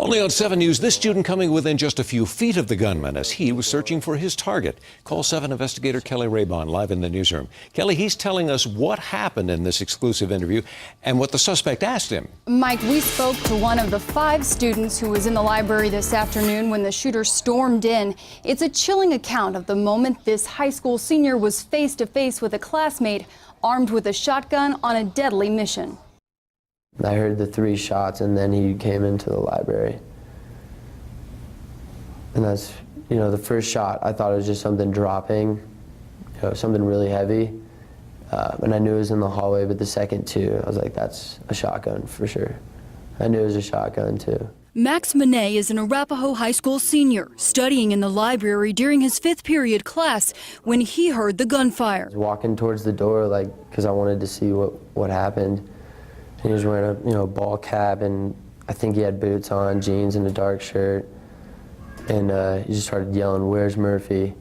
Only on 7 News, this student coming within just a few feet of the gunman as he was searching for his target. CALL7 Investigator Keli Rabon live in the newsroom. Kelly, he's telling us what happened in this exclusive interview and what the suspect asked him. Mike, we spoke to one of the 5 students who was in the library this afternoon when the shooter stormed in. It's a chilling account of the moment this high school senior was face to face with a classmate armed with a shotgun on a deadly mission. I heard the 3 shots and then he came into the library. And that's, the first shot, I thought it was just something dropping, something really heavy. And I knew it was in the hallway, but the second 2, I was like, that's a shotgun for sure. I knew it was a shotgun too. Max Monet is an Arapahoe High School senior studying in the library during his 5th period class when he heard the gunfire. I was walking towards the door because I wanted to see what happened. And he was wearing a ball cap, and I think he had boots on, jeans, and a dark shirt. And he just started yelling, "Where's Murphy?"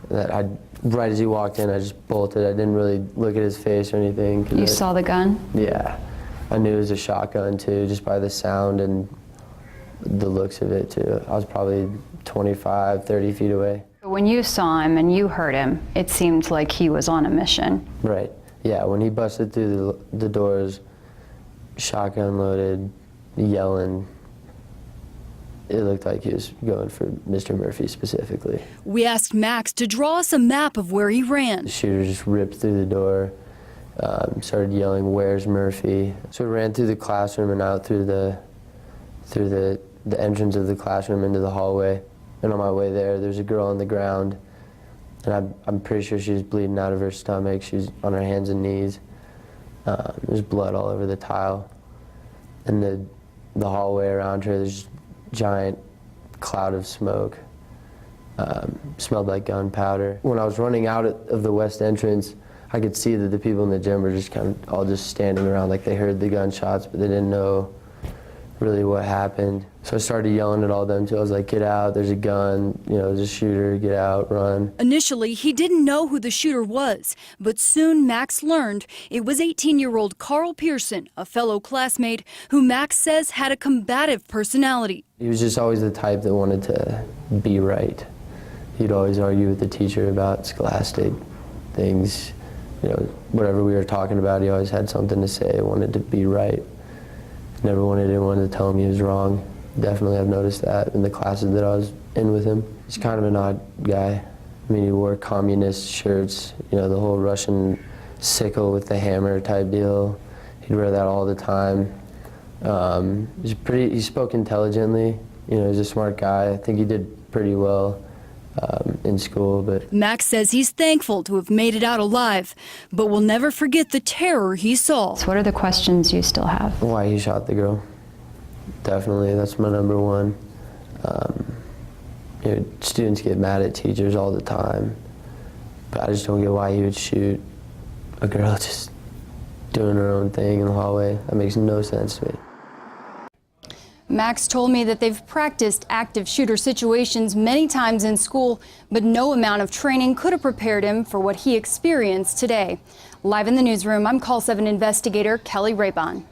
Right as he walked in, I just bolted. I didn't really look at his face or anything. You saw the gun? Yeah. I knew it was a shotgun, too, just by the sound and the looks of it, too. I was probably 25, 30 feet away. When you saw him and you heard him, it seemed like he was on a mission. Right. Yeah, when he busted through the doors, shotgun loaded, yelling. It looked like he was going for Mr. Murphy specifically. We asked Max to draw us a map of where he ran. The shooter just ripped through the door, started yelling, "Where's Murphy?" So we ran through the classroom and out through the entrance of the classroom into the hallway. And on my way there's a girl on the ground, and I'm pretty sure she was bleeding out of her stomach. She was on her hands and knees. There's blood all over the tile. And the hallway around her, there's giant cloud of smoke. Smelled like gunpowder. When I was running out of the west entrance, I could see that the people in the gym were just kind of all just standing around like they heard the gunshots, but they didn't know really what happened. So I started yelling at all them too. I was like, "Get out, there's a gun, there's a shooter, get out, run." Initially, he didn't know who the shooter was, but soon Max learned it was 18-year-old Karl Pierson, a fellow classmate who Max says had a combative personality. He was just always the type that wanted to be right. He'd always argue with the teacher about scholastic things. Whatever we were talking about, he always had something to say, wanted to be right. Never wanted anyone to tell him he was wrong. Definitely I've noticed that in the classes that I was in with him. He's kind of an odd guy. I mean, he wore communist shirts, the whole Russian sickle with the hammer type deal. He'd wear that all the time. He spoke intelligently. He's a smart guy. I think he did pretty well in school, but Max says he's thankful to have made it out alive, but will never forget the terror he saw. So what are the questions you still have? Why he shot the girl. Definitely, that's my number one. Students get mad at teachers all the time, but I just don't get why he would shoot a girl just doing her own thing in the hallway. That makes no sense to me. Max told me that they've practiced active shooter situations many times in school, but no amount of training could have prepared him for what he experienced today. Live in the newsroom, I'm CALL7 Investigator Keli Rabon.